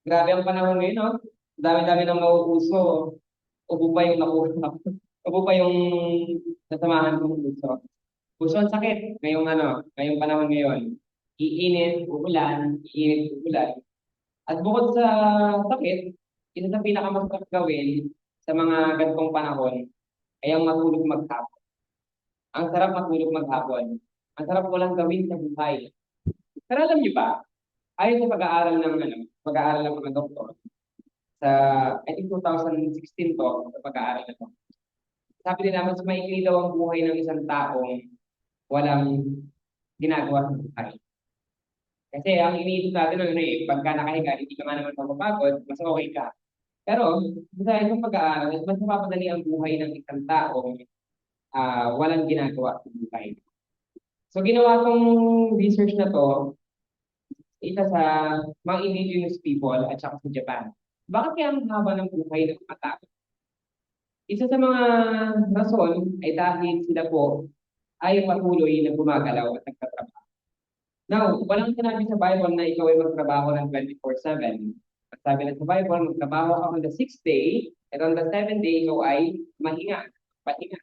Grabe ang panahon ngayon, no? Dami-dami nang mauuso. Ubo pa yung nakuha. Ubo pa yung nasamahan kong uso. Uso ang sakit ngayong panahon ngayon. Iinit, uulan, iinit, uulan. At bukod sa sakit, isa sa pinakamasarap gawin sa mga ganitong panahon ay ang matulog maghapon. Ang sarap matulog maghapon. Ang sarap walang gawin sa buhay. Pero alam niyo ba, ayon sa pag-aaral ng mga doktor, sa, I think 2016 to, sa pag-aaral na to. Sabi nila, mas maikli daw ang buhay ng isang taong walang ginagawa sa buhay. Kasi ang iniisip natin, pagka nakahiga, hindi ka nga naman mapapagod, mas okay ka. Pero, sa isang pag-aaral, mas mapapadali ang buhay ng isang taong walang ginagawa sa buhay. So, ginawa kong research na to, isa sa mga indigenous people at saka sa Japan. Bakit kaya ang haba ng buhay ng mga tao? Isa sa mga rason ay dahil sila po ay patuloy na gumagalaw at nagtatrabaho. Now, walang sinabi sa Bible na ikaw ay magtrabaho ng 24/7. At sabi na sa Bible, magtrabaho ka on the sixth day, at on the seventh day, ikaw ay mahinga. Pahinga.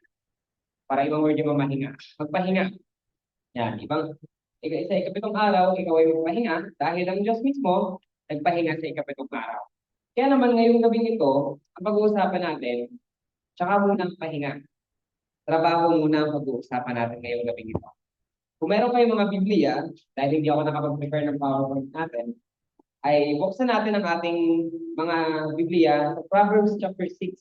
Para ibang word yung mamahinga. Magpahinga. Yan. Sa ikapitong araw, ikaw ay magpahinga dahil ang Diyos mismo nagpahinga sa ikapitong araw. Kaya naman ngayong gabi ito, ang pag-uusapan natin, tsaka muna ang pahinga. Trabaho muna ang pag-uusapan natin ngayong gabi ito. Kung meron kayong mga Biblia, dahil hindi ako nakapag-prepare ng PowerPoint natin, ay buksan natin ang ating mga Biblia sa Proverbs chapter 6.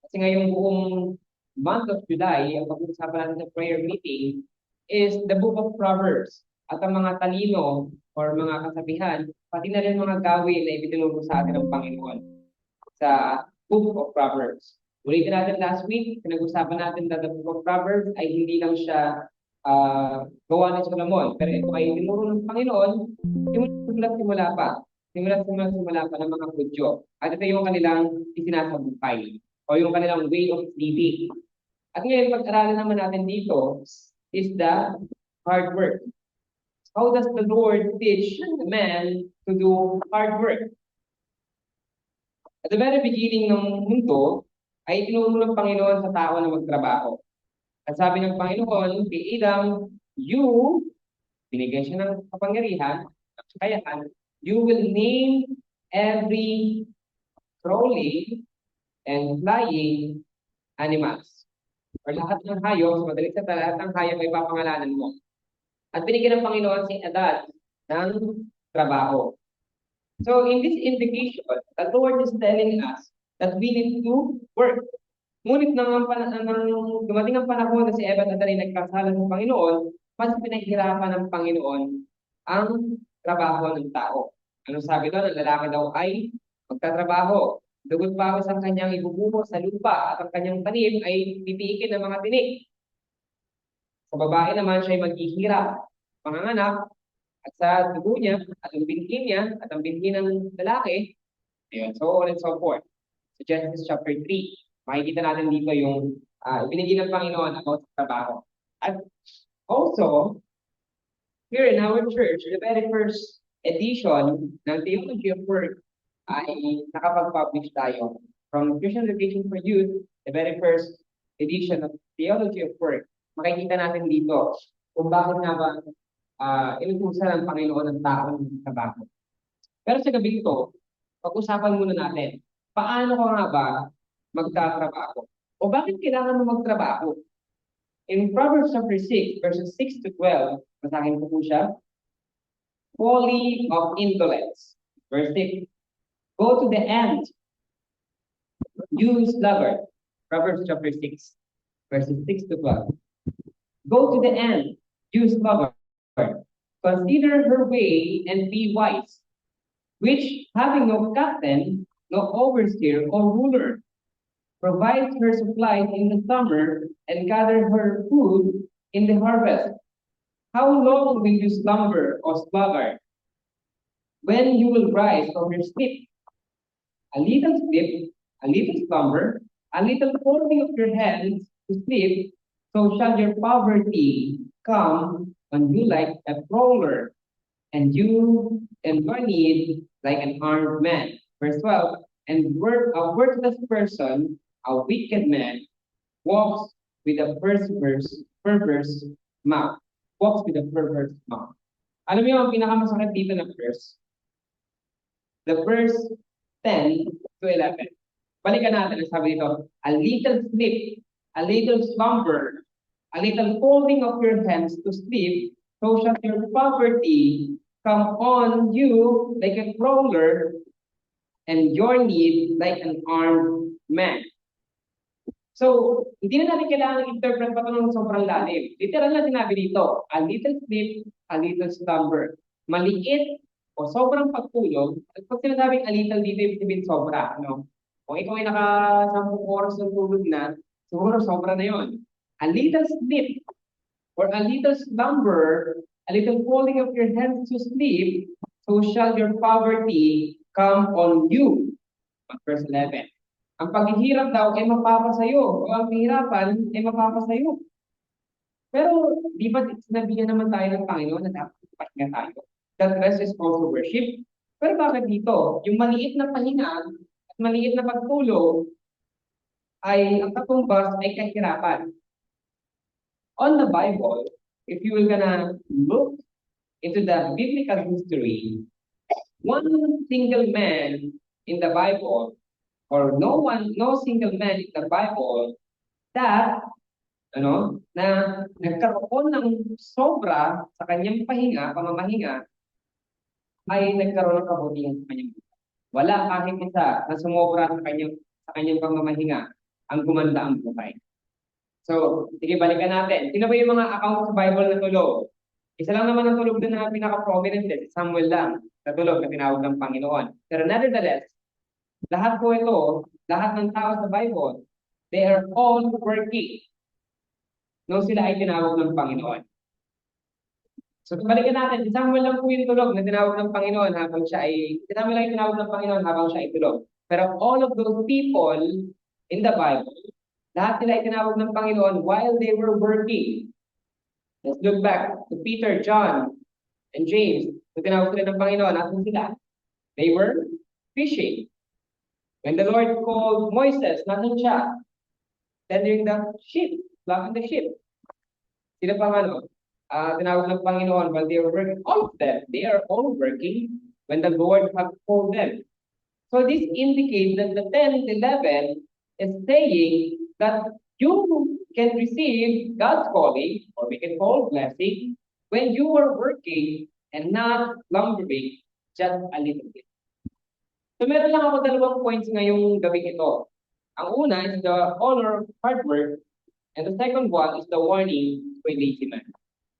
Kasi ngayong buong month of July, ang pag-uusapan natin sa prayer meeting is the book of Proverbs. At ang mga talino or mga kasabihan, pati na rin mga gawin na ibitinuro sa atin ng Panginoon sa book of Proverbs. Ulitin natin last week, pinag-usapan natin na the book of Proverbs ay hindi lang siya gawa ng Solomon. Pero ito ay tinuro ng Panginoon simula pa. Simula pa ng mga Hudyo. At ito yung kanilang isinasabuhay o yung kanilang way of living. At ngayon, pag-aralan naman natin dito is the hard work. How does the Lord teach the man to do hard work? At the very beginning ng mundo, ay tinuro ng Panginoon sa tao na magtrabaho. At sabi ng Panginoon, kay Adam, binigyan siya ng kapangyarihan, at kakayahan, you will name every crawling and flying animals. Or lahat ng hayop, madaling sa lahat ng hayop ay papangalanan mo. At binigyan ng Panginoon si Adam ng trabaho. So in this indication, the Lord is telling us that we need to work. Ngunit nang dumating ang panahon na si Eva at Adan ay nagkasala ng Panginoon, mas pinaghirapan ng Panginoon ang trabaho ng tao. Ano sabi doon? Ang lalaki daw ay magtatrabaho. Dugot pa sa kanyang ibubuho sa lupa at ang kanyang tanim ay titiikin ng mga tinik. Sa babae naman siya ay maghihirap, panganganak, at sa dugo niya, at ang binhi niya, at ang binhi ng lalaki, ayun, so on and so forth. So Genesis chapter 3, makikita natin dito yung ibinigay ng Panginoon about sa trabaho. At also, here in our church, the very first edition ng Theology of Work ay nakapag-publish tayo. From Christian Education for Youth, the very first edition of Theology of Work, makikita natin dito kung bakit nga ba inutusan ng Panginoon ng taong trabaho. Pero sa gabi ito, pag-usapan muna natin, paano ka nga ba magtatrabaho? O bakit kailangan mo magtrabaho? In Proverbs chapter 6, verses 6 to 12, basahin ko po siya. Folly of indolence. Verse 6. Go to the end. You sluggard. Proverbs chapter 6, verses 6 to 12. Go to the end. You sluggard. Consider her way and be wise, which having no captain, no overseer or ruler, provides her supplies in the summer and gather her food in the harvest. How long will you slumber, O sluggard? When you will rise from your sleep? A little sleep, a little slumber, a little folding of your hands to sleep, so shall your poverty come on you like a prowler, and you and your need like an armed man. Verse 12, and a worthless person, a wicked man, walks with a perverse mouth. Walks with a perverse mouth. Alam mo yung pinakamasakit dito na verse? The verse 10 to 11. Balikan natin ang sabi dito, a little sleep, a little slumber, a little folding of your hands to sleep, so shall your poverty come on you like a crawler, and your need like an armed man. So, hindi na natin kailangan interpret pa ito ng sobrang lalim. Literal na sinabi dito, a little sleep, a little slumber. Maliit o sobrang pagtulog. At pag sinasabing a little dito, ibig sabihin sobra. No? Kung ikaw ay naka-10 oras ng tulog na, siguro sobra na yon. A little sleep or a little slumber, a little folding of your hands to sleep, so shall your poverty come on you. Verse 11. Ang paghihirap daw ay mapapasayo o ang kahirapan ay mapapasayo. Pero di ba sinabihan naman tayo ng Panginoon na dapat pahinga tayo? That rest is also worship. Pero bakit dito? Yung maliit na pahinga at maliit na pagtulog ay ang katumbas ay kahirapan. On the Bible, if you will gonna look into the biblical history, one single man in the Bible or no single man in the Bible that na nagkaroon ng sobra sa kanyang pamamahinga, ay nagkaroon ng kabutihan sa kanyang buhay. Wala kahit isa na sumobra sa kanyang pamamahinga ang gumanda ang buhay. So, sige, balikan natin. Sino ba yung mga account sa Bible na tulog? Isa lang naman ang tulog doon na pinaka-prominent, Samuel lang, sa tulog na tinawag ng Panginoon. Pero nevertheless, lahat po ito, lahat ng tao sa Bible, they are all working nung sila ay tinawag ng Panginoon. So, balikan natin, si Samuel lang po yung tulog na tinawag ng Panginoon habang siya ay, si Samuel ay tinawag ng Panginoon habang siya ay tulog. Pero all of those people in the Bible, lahat sila ay tinawag ng Panginoon while they were working. Let's look back to Peter, John, and James. So, tinawag sila ng Panginoon, natin sila. They were fishing. When the Lord called Moises, natin siya, tending the sheep, flocking the sheep. Sila pang tinawag ng Panginoon while they were working. All of them, they are all working when the Lord has called them. So this indicates that the 10 and 11 is saying that you can receive God's calling, or we can call blessing, when you are working and not lumbering just a little bit. So meron lang ako 2 points ngayong gabi ito. Ang una is the honor of hard work, and the second one is the warning to a lazy man.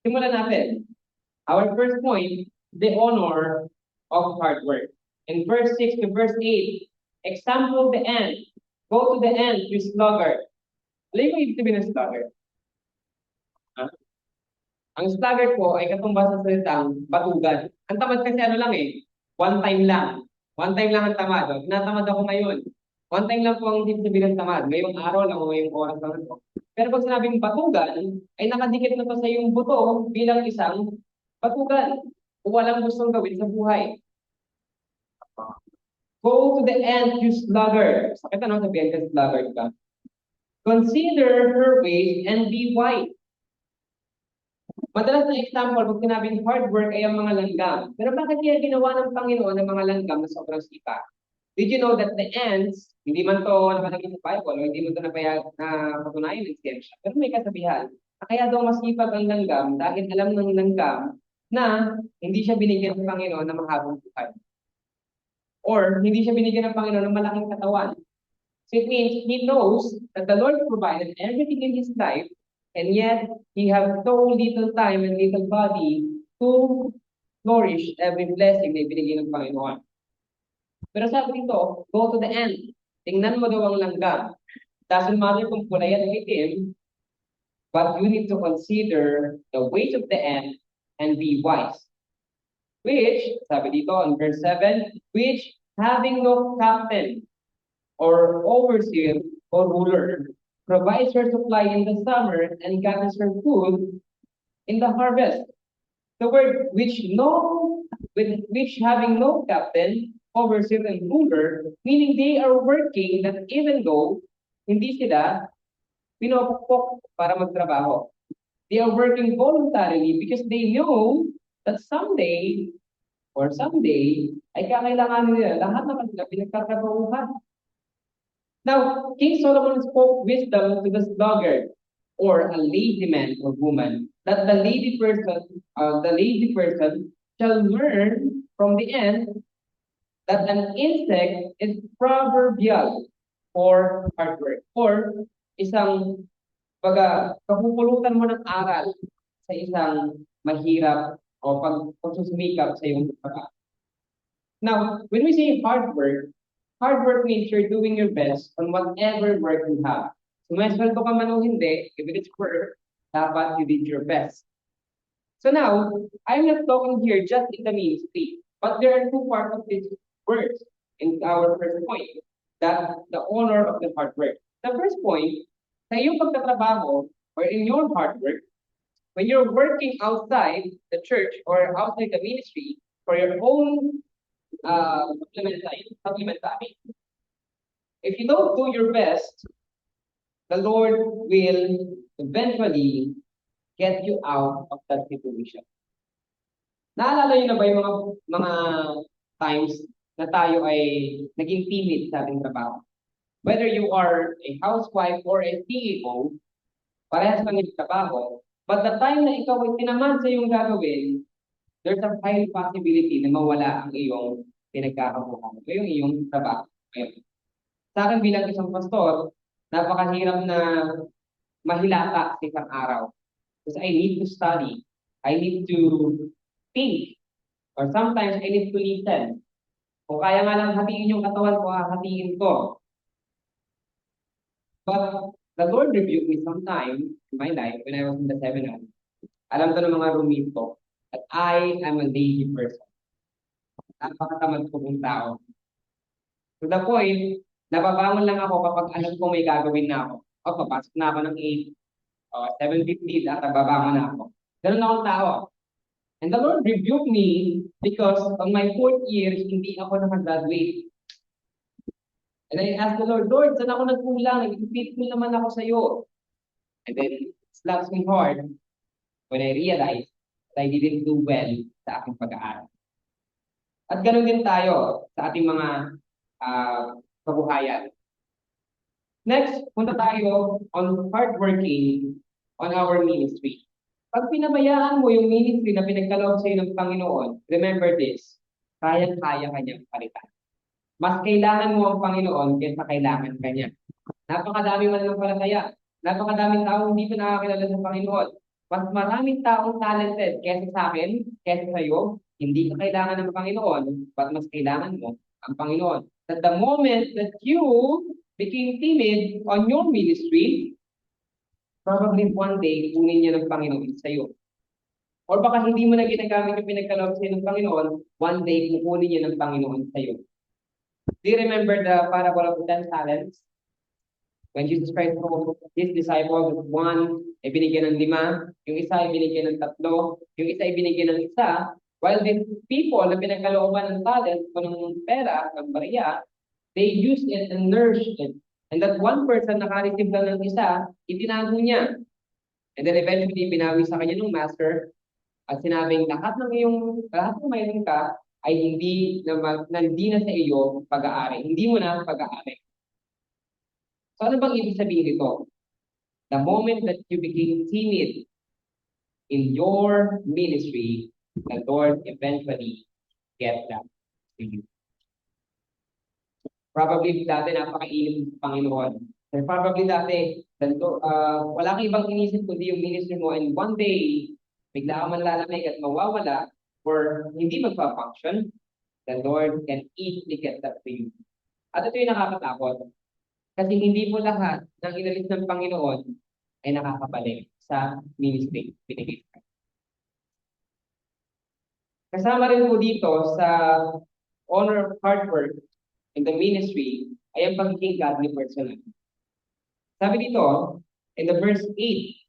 Simulan natin. Our first point, the honor of hard work. In verse 6 to verse 8, example the end. Go to the end, you sluggard. Alam mo ibig sabihin ng sluggard? Ang sluggard po ay katumbas sa salitang batugan. Ang tamad kasi lang one time lang. One time lang ang tamad. Tinatamad ako ngayon. One time lang po ang ibig sabihin ng tamad. Ngayong araw lang o ngayong oras lang ito. Pero pag sinabing batugan, ay nakadikit na to sa iyong buto bilang isang batugan. Kung walang gustong gawin sa buhay. Go to the end, you sluggard. Sakit sabihin ka sluggard ka. Consider her ways and be wise. Madalas na example, pag sinabing hard work ay ang mga langgam. Pero bakit kaya ginawa ng Panginoon ng mga langgam na sobrang sipa? Did you know that the ants, hindi man to nakalagay sa Bible, o hindi man to na patunayan ng siyensya, pero may kasabihan, kaya daw masipag ang langgam dahil alam ng langgam na hindi siya binigyan ng Panginoon ng mahabang buhay. Or hindi siya binigyan ng Panginoon ng malaking katawan. So it means he knows that the Lord provided everything in his life, and yet he has so little time and little body to flourish every blessing na ibinigay ng Panginoon. Pero sabi dito, go to the end. Tingnan mo daw ang langgam. Doesn't matter kung kulay at itim, but you need to consider the weight of the end and be wise. Which, sabi dito in verse 7, which having no captain or overseer or ruler, provides her supply in the summer and gathers her food in the harvest. The word which having no captain, overseer, and ruler, meaning they are working that even though hindi sila pinopokpok para magtrabaho. They are working voluntarily because they know that someday, ay kakailanganin nila lahat ng kanila pinagtatrabahuhan. Now, King Solomon spoke wisdom to the sluggard or a lazy man or woman that the lazy person shall learn from the end that an insect is proverbial for hard work or isang kapupulutan mo ng aral sa isang mahirap o pagsusumikap sa iyong trabaho. Now, when we say hard work means you're doing your best on whatever work you have. Sumesweldo ka man o hindi, if it's work, dapat you did your best. So now, I'm not talking here just in the ministry, but there are two parts of this verse in our first point, that the honor of the hard work. The first point, sa iyong pagtatrabaho or in your hard work, when you're working outside the church or outside the ministry for your own supplementary, if you don't do your best, the Lord will eventually get you out of that situation. Naalala niyo na ba yung mga times na tayo ay naging timid sa ating trabaho? Whether you are a housewife or a CEO, parehas lang yung trabaho, but the time na ikaw ay tinaman sa iyong gagawin, there's a high possibility na mawala ang iyong pinagkakabuhan o yung iyong trabaho. Ngayon, sa akin bilang isang pastor, napakahirap na mahilata sa isang araw. Because I need to study, I need to think, or sometimes I need to listen. Kung kaya nga lang hatiin yung katawan ko, hahatiin ko. But the Lord rebuked me sometime in my life when I was in the seminar. Alam to ng mga roommate ko that I am a lazy person. Napakatamad ko ng tao. To the point, nababangon lang ako kapag alam ko may gagawin na ako. O, papasok na ako ng 8, 7:50 at babangon na ako. Ganun akong tao. And the Lord rebuked me because on my 4th year, hindi ako nakagraduate. And I asked the Lord, saan ako nagkulang? Nag-faithful naman ako sa iyo. And then, it slaps me hard when I realized that I didn't do well sa aking pag-aaral. At ganun din tayo sa ating mga kabuhayan. Next, punta tayo on hardworking on our ministry. Pag pinabayaan mo yung ministry na pinagkaloob sa iyo ng Panginoon, remember this, kayang-kaya kanyang palitan. Mas kailangan mo ang Panginoon kaysa kailangan kanya. Napakadaming mananampalataya. Napakadaming taong hindi pa nakakilala sa Panginoon. Mas maraming taong talented kaysa sa akin, kaysa sa iyo, hindi ka kailangan ng Panginoon, but mas kailangan mo ang Panginoon. At the moment that you became timid on your ministry, probably one day, kunin niya ng Panginoon sa iyo. Or baka hindi mo na ginagamit yung pinagkaloob sa iyo ng Panginoon, one day, kukunin niya ng Panginoon sa iyo. Do you remember the parable of the 10 talents? When Jesus Christ told his disciples, one ay binigyan ng 5, yung isa ay binigyan ng 3, yung isa ay binigyan ng 1, while the people na pinagkalooban ng talent o ng pera, ng bariya, they used it and nourished it. And that one person naka-receive lang ng 1, itinago niya. And then eventually, binawi sa kanya ng master at sinabing lahat ng mayroon ka ay hindi na sa iyo pag-aari. Hindi mo na pag-aari. So ano bang ibig sabihin nito? The moment that you became timid in your ministry, the Lord eventually get that to you. Probably dati napakainit ng Panginoon. And probably dati, wala kang ibang inisip kundi yung ministry mo, and one day, bigla ka man lalamig at mawawala or hindi magpa-function, the Lord can easily get that to you. At ito yung nakakatakot. Kasi hindi po lahat ng inalis ng Panginoon ay nakakabalik sa ministry. Kasama rin po dito sa honor of hard work in the ministry ay ang pagiging godly person. Sabi dito, in the verse 8,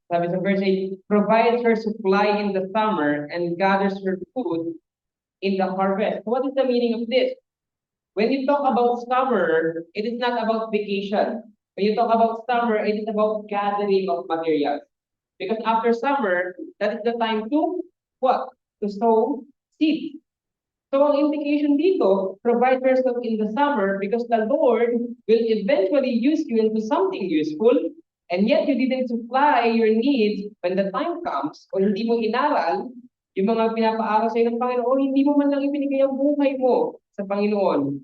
Sabi sa verse 8, provides her supply in the summer and gathers her food in the harvest. What is the meaning of this? When you talk about summer, it is not about vacation. When you talk about summer, it is about gathering of materials. Because after summer, that is the time to what? To sow seeds. So ang implication dito, provide yourself in the summer because the Lord will eventually use you into something useful, and yet you didn't supply your needs when the time comes, o hindi mo inaral yung mga pinapaaral sa'yo ng Panginoon, o hindi mo man lang ibinigay ang buhay mo sa Panginoon,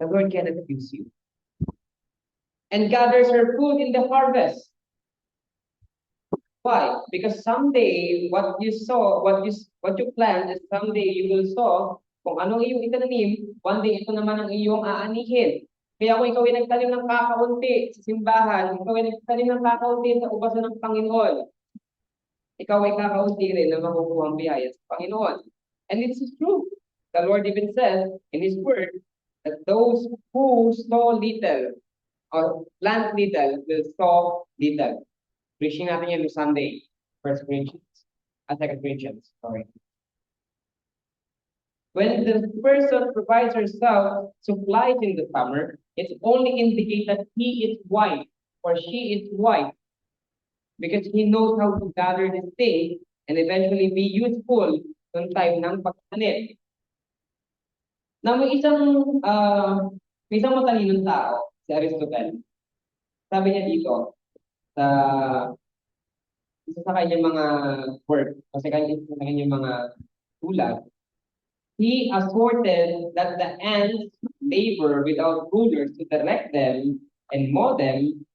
the Lord cannot use you. And gathers her food in the harvest. Why? Because someday, what you sow, what you plant, is someday you will sow. Kung anong iyong itananim, one day ito naman ang iyong aanihin. Kaya kung ikaw ay nagtanim ng kakaunti sa simbahan, ikaw ay nagtanim ng kakaunti sa ubasan ng Panginoon, ikaw ay kakaunti rin na makukuha ang biyaya sa Panginoon. And this is true. The Lord even says in His Word that those who sow little or plant little will sow little. Preaching natin yan no Sunday, 1 Corinthians, 2 Corinthians, sorry. When the person provides herself supplies in the summer, it's only indicate that he is wise or she is wise because he knows how to gather this thing and eventually be useful ng time ng pagtanim. Na may isang matalinong tao, si Aristotle. Sabi niya dito, sa isa sa kanyang mga work, kasi kanyang mga ulat, he asserted that the ants labor without rulers to direct them and mold them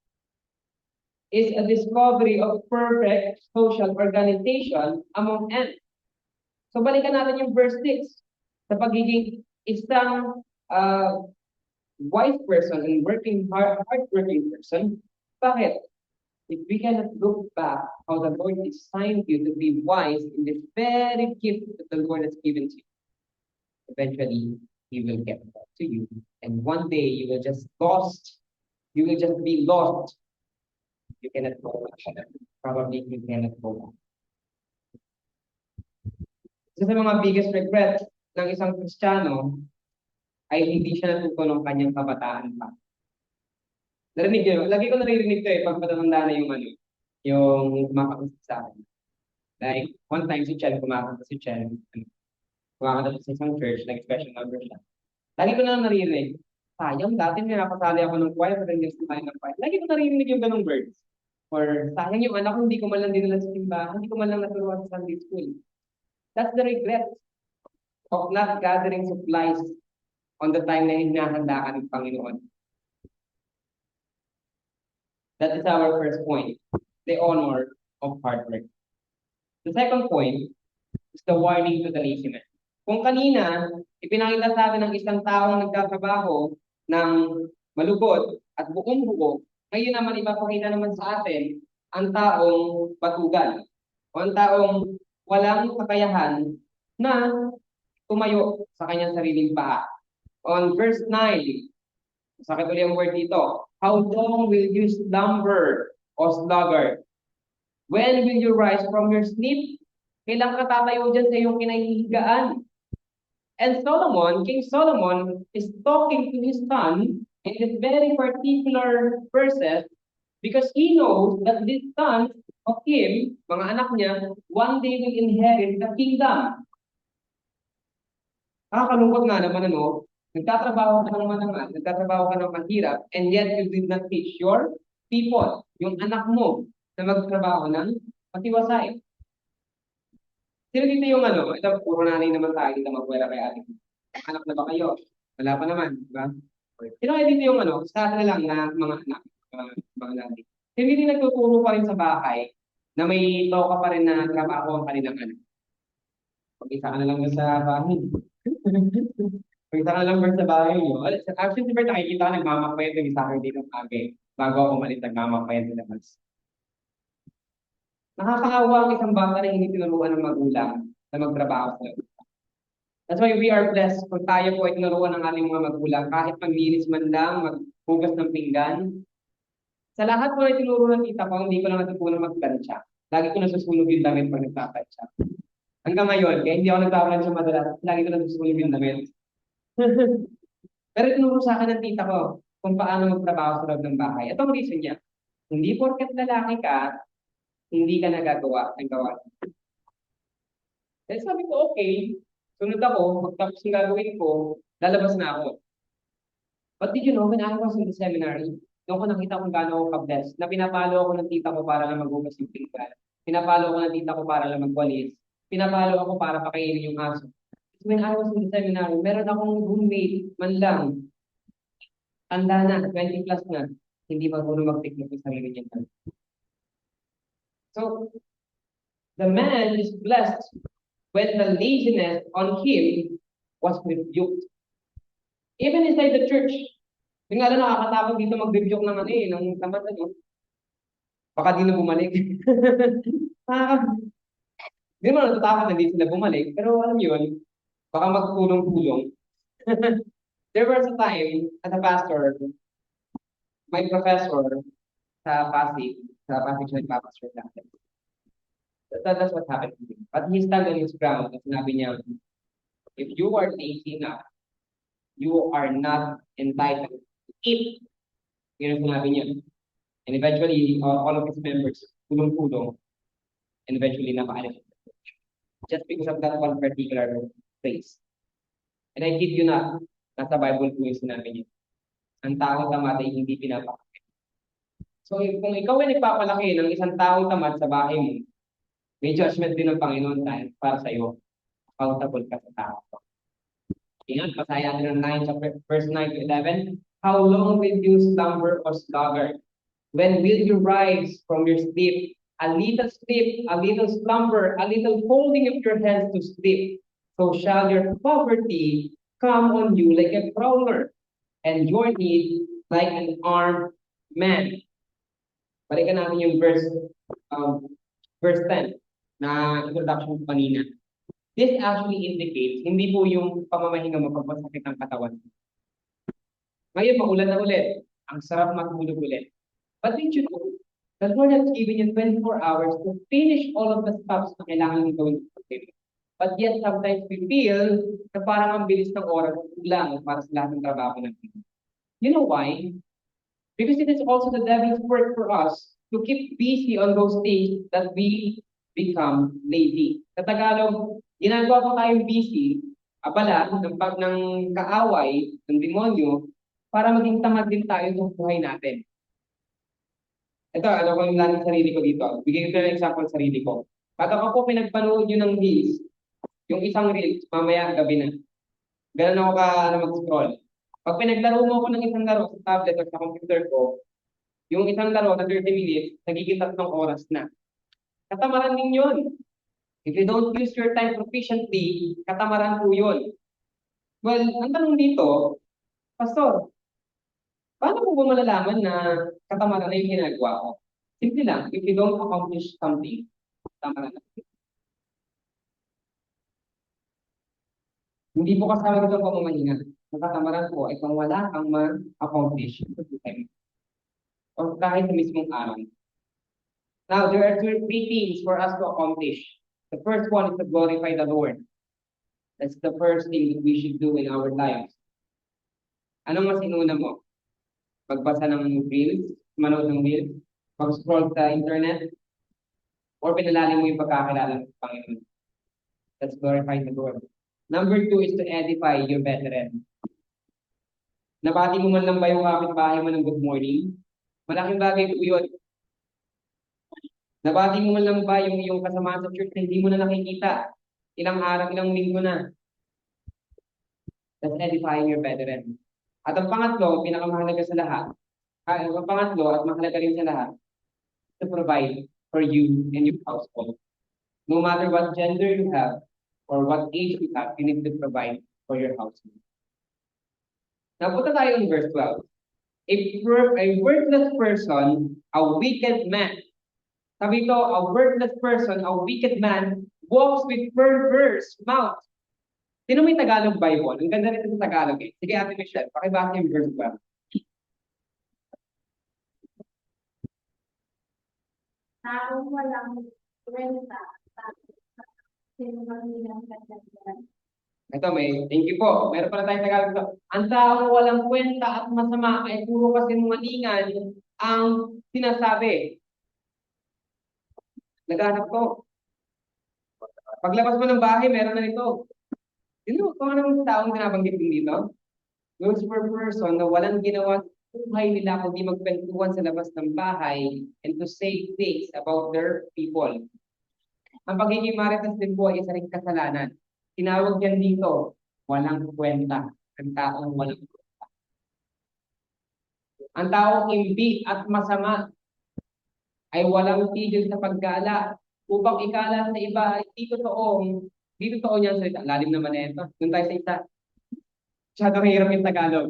is a discovery of perfect social organization among ants. So balikan natin yung verse 6. Sa pagiging isang wise person and hard-working person, bakit? If we cannot look back how the Lord designed you to be wise in this very gift that the Lord has given to you, eventually He will get back to you. And one day you will just lost. You will just be lost. You cannot go back. Probably you cannot go back. Isa sa mga biggest regret ng isang Kristiyano ay hindi siya natuto ng kanyang kabataan pa. Narinig yun. Lagi ko naririnig ito pag matatanda na yung kumakausap sa akin. Like, one time si Chen, kumakanta si Chen, kumakanta sa isang church, like special number siya. Lagi ko na naririnig, sayang, dati napasali ako ng choir, pero hindi ko tayo ng choir. Lagi ko naririnig yung ganong words. Or sayang yung anak ko, hindi ko man lang dinala sa simbahan, hindi ko man lang naturuan sa Sunday school. That's the regret of not gathering supplies on the time na hinahanda ka ng Panginoon. That is our first point, the honor of hard work. The second point is the warning to the lazy man. Kung kanina, ipinakita sa atin ng isang taong nagtatrabaho ng malugod at buong buo, ngayon naman ipapakita naman sa atin ang taong patugan o ang taong walang kakayahan na tumayo sa kanyang sariling paa. On verse 9, sakit ulit ang word dito, how long will you slumber, O sluggard? When will you rise from your sleep? Kailan ka tatayo dyan sa iyong kinahihigaan? And Solomon, King Solomon, is talking to his son in this very particular verses because he knows that this son of him, mga anak niya, one day will inherit the kingdom. Nakakalungkot nga naman, nagtatrabaho ka ng mahirap, and yet you did not teach your people, yung anak mo, na magtrabaho ng matiwasay. Sino dito yung ito, puro nanay naman tayo, dito magwala kay ating. Anak na ba kayo? Wala pa naman, di ba? Sino kayo dito yung sa atin lang na mga anak, mga nanay. Sino dito nagtuturo pa rin sa bahay na may toka pa rin na trabaho ang kanilang anak? Pag-isa ka na lang sa bahay. Pag-isa ka na lang sa bahay nyo. Actually, si Bert, nakikita ka nagmamakwento yung sa akin dito bagay. Bago ako umalis, nagmamakwento naman. Nakakaawa ang isang bata na hindi tinuruan ng magulang na magtrabaho sa loob. That's why we are blessed kung tayo po ay tinuruan ng ating mga magulang kahit maglinis man lang, maghugas ng pinggan. Sa lahat po ay tinuro ng tita ko, hindi ko lang natutunan magplansya. Lagi ko nasusunog yung damit pag nagtatay siya. Hanggang ngayon, kaya hindi ako nagpapalan siya madalas, lagi ko nasusunog yung damit. Pero tinuro sa akin ng tita ko kung paano magtrabaho sa loob ng bahay. Ito ang reason niya. Hindi porket lalaki ka, hindi ka nagagawa ng gawa. Kaya sabi ko, okay. Sunod ako, magtapos yung gagawin ko, lalabas na ako. But did you know, when I was in the seminary, doon ko nakita kung gaano ako ka-blessed, na pinapalo ako ng tita ko para lang maghugas yung pintuan. Pinapalo ako ng tita ko para lang magwalis. Pinapalo ako para pakainin yung aso. When I was in the seminary, meron akong roommate, man lang, tanda na, 20 plus na, hindi marunong mag-technique ng sarili niya. So, the man is blessed when the laziness on him was rebuked. Even inside the church, yung nga lang nakakatapag dito mag-rebuke ng ng tamad baka di na bumalik. Hindi mo natatakot na di sila bumalik, pero alam niyo yun, baka magtulong-tulong. There was a time, as a pastor, my professor sa Pasig siya nagpapastor natin. That's what happened to him. But he stand on his ground at sinabi niya, if you are lazy enough, you are not entitled to eat. Yun ang sinabi niya. And eventually, all of his members tulong-tulong and eventually napaalis. Just because of that one particular phrase. And I kid you not, nasa Bible po yung sinabi niya. Ang tao tamad ay hindi pinapakita. So kung ikaw ay nagpapalaki ng isang tao tamad sa bahay mo, may judgment din ng Panginoon tayo para sa iyo. Accountable ka sa tao. Ingat, pasaya natin ng 9 chapter, verse 9 to 11. How long will you slumber or sluggard? When will you rise from your sleep? A little sleep, a little slumber, a little folding of your hands to sleep. So shall your poverty come on you like a prowler, and your need like an armed man. Balikan natin yung verse 10 na introduction ko kanina. This actually indicates, hindi po yung pamamahinga mo pagpasakit ng katawan. Ngayon, maulan na ulit. Ang sarap matulog ulit. But did you know, the Lord has given you 24 hours to finish all of the steps na kailangan yung gawin sa pagkakas. But yet, sometimes we feel na parang ang bilis ng oras lang para sa lahat ng trabaho natin. You know why? Because it is also the devil's work for us to keep busy on those things that we become lazy. Sa Tagalog, ginagawa ko tayong busy, abala, ng kaaway, ng demonyo, para maging tamad din tayo sa buhay natin. Ito, ano ko yung laging sarili ko dito. Bigyan ko ng example sa sarili ko. Pag ako pinagpanood yun ng reels, yung isang reels, mamaya gabi na. Ganun ako mag-scroll. Pag pinaglaro mo ako ng isang laro sa tablet o sa computer ko, yung isang laro na 30 minutes, nagiging 3 oras na. Katamaran din yun. If you don't use your time proficiently, katamaran po yun. Well, ang tanong dito, Pastor, paano mo ba malalaman na katamaran na yung ginagawa ko? Simple lang, if you don't accomplish something, katamaran na. Hindi po kasama dito ang pamamahinga. Ang katamaran po ay kung wala kang ma-accomplish sa buhay mo. O kahit sa mismong araw. Now, there are three things for us to accomplish. The first one is to glorify the Lord. That's the first thing that we should do in our lives. Anong mas inuna mo? Magbasa ng reels, manood ng reels, mag-scroll sa internet, or pinalalim mo yung pagkakilala ng Panginoon. Let's glorify the Lord. Number 2 is to edify your veteran. Nabati mo man lang ba yung kapitbahay mo ng good morning? Malaking bagay po yun. Nabati mo man lang ba yung kasama sa church na hindi mo na nakikita? Ilang araw, ilang linggo na. That's edifying your veteran. At ang pangatlo, pinakamahalaga sa lahat, ang pangatlo at mahalaga rin sa lahat, to provide for you and your household. No matter what gender you have or what age you have, you need to provide for your household. Now, punta tayo in verse 12. A worthless person, a wicked man. Sabi ito, a worthless person, a wicked man, walks with perverse mouth. Sino may Tagalog Bible? Ang ganda nito sa Tagalog eh. Sige, Ate Michelle, pakibasa yung verse 12. Taong walang Ito, thank you po. Meron pala tayong Tagalog dito. Ang taong walang kwenta at masama ay puro kasinungalingan ang sinasabi. Naghanap ko. Paglabas mo ng bahay, meron na nito. Kung anong taong binabanggit din dito? Those per person na walang ginawa sa buhay nila kundi magkwentuhan sa labas ng bahay and to say things about their people. Ang pagiging maritas din po ay isa ring kasalanan. Tinawag yan dito, walang kwenta. Ang taong walang kwenta. Ang taong imbi at masama ay walang tigil sa paggala upang ikala sa iba ay di totoo niyan salita. Lalim naman na ito. Doon tayo sa isa. Masyadong hirap yung Tagalog.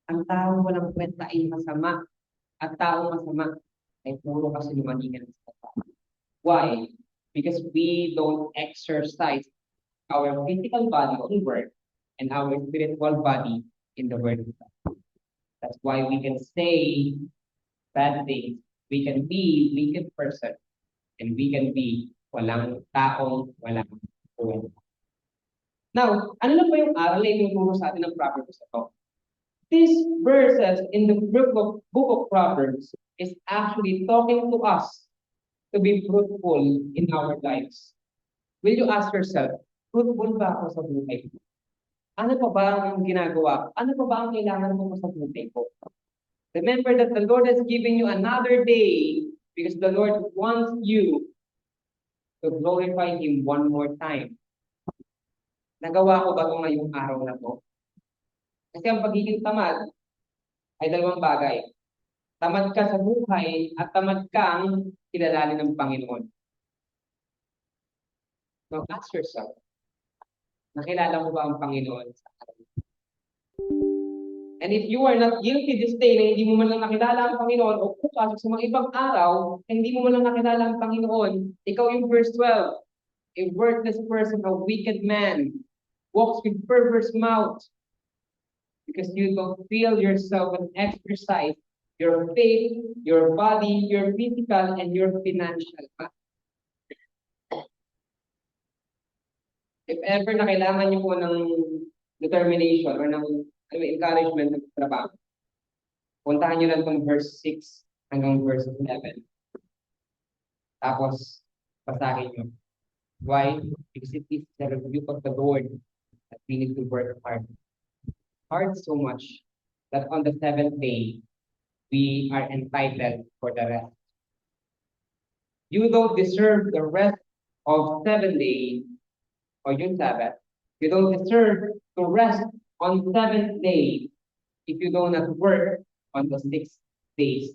Ang taong walang kwenta ay masama. At taong masama ay puro kasinungalingan sa tao. Why? Because we don't exercise our physical body on work and our spiritual body in the word of God. That's why we can say bad things. We can be wicked person and we can be walang taong walang kwenta. Now, ano na ba yung aral na itinuturo sa atin ng Proverbs na to? These verses in the book of Proverbs is actually talking to us to be fruitful in our lives. Will you ask yourself, fruitful ba ako sa buhay ko? Ano pa ba ang ginagawa? Ano pa ba ang kailangan ko sa buhay ko? Remember that the Lord has given you another day because the Lord wants you to glorify Him one more time. Nagawa ko ba ito ngayong araw na to? Kasi ang pagiging tamad ay dalawang bagay. Tamad ka sa buhay at tamad kang kilalanin ng Panginoon. So ask yourself, nakilala mo ba ang Panginoon sa araw? And if you are not guilty this day na hindi mo man lang nakilala ang Panginoon o bukas sa mga ibang araw, hindi mo man lang nakilala ang Panginoon, ikaw yung verse 12, a worthless person, a wicked man, walks with perverse mouth, because you don't feel yourself and exercise your faith, your body, your physical, and your financial. If ever na kailangan niyo po ng determination or ng encouragement ng trabaho, puntahan niyo lang itong verse 6 hanggang verse 11. Tapos, basahin niyo. Why? Because it is the rebuke of the Lord that we need to work hard. Hard so much that on the seventh day, we are entitled for the rest. You don't deserve the rest of 7 days or yung Sabbath. You don't deserve to rest on 7th day if you do not work on the 6 days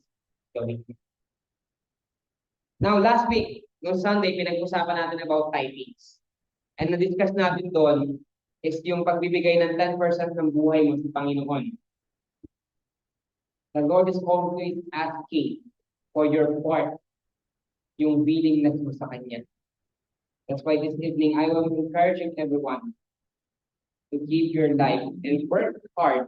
of the week. Now, last week, no Sunday, pinag-usapan natin about tithings. And na-discuss natin doon is yung pagbibigay ng 10% ng buhay mo sa Panginoon. The Lord is always asking for your part, yung willingness mo sa Kanya. That's why this evening, I will encouraging everyone to give your life and work hard,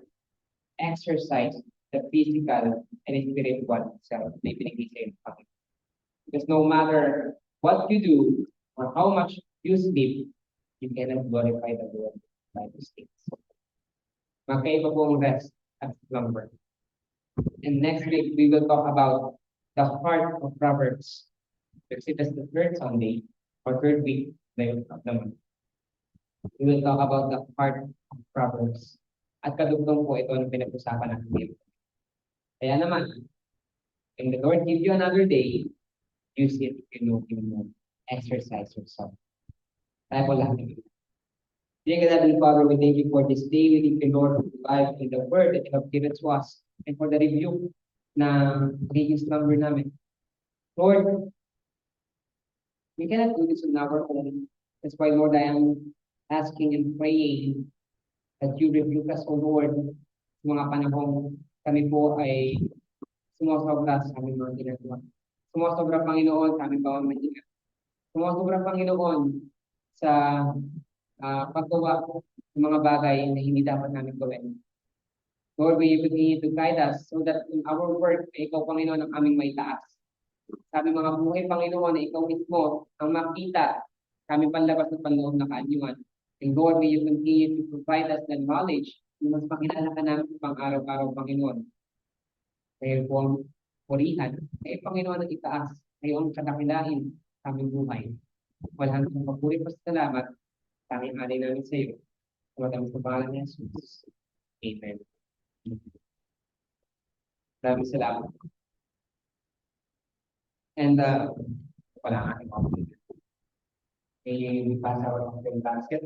exercise the physical and spiritual self. Because no matter what you do or how much you sleep, you cannot glorify the Lord by mistakes. Magkaiba pong rest at slumber. And next week, we will talk about the heart of Proverbs. Because it is the third Sunday or third week of the month. We will talk about the heart of Proverbs. At kadugtong po ito ang pinag-usapan natin dito. Kaya naman, when the Lord gives you another day, use it, exercise yourself. Tayo po lang. Dear God, Father, we thank you for this day. We thank you, Lord, for the life and the word that you have given to us and for the review na magiging slumber namin. Lord, we cannot do this on our own. That's why, Lord, I am asking and praying that you rebuke us, O Lord, sa mga panahong kami po ay sumasobra sa aming mga ginagawa. Sumasobra, Panginoon, sa aming bawang maingat. Sumasobra, Panginoon, sa paggawa ng mga bagay na hindi dapat namin gawin. Lord, we need to guide us so that in our work, ikaw, Panginoon, ang aming may taas. Sabi mga buhay Panginoon na ikaw mismo ang makita kami panlabas at panloob na kaanyuan. And Lord, may you continue to provide us the knowledge na mas makilala ka namin pang araw-araw, Panginoon. Kayo po ang purihan. Kayo, Panginoon, ang itaas. Kayo ang kadakilain sa aming buhay. Walang papuri pa sa salamat. Tanging alay namin sa iyo. Tumatawag sa pangalan ni Jesus. Amen. Maraming salamat. And wala nga aking mga may pasa ako ng basket.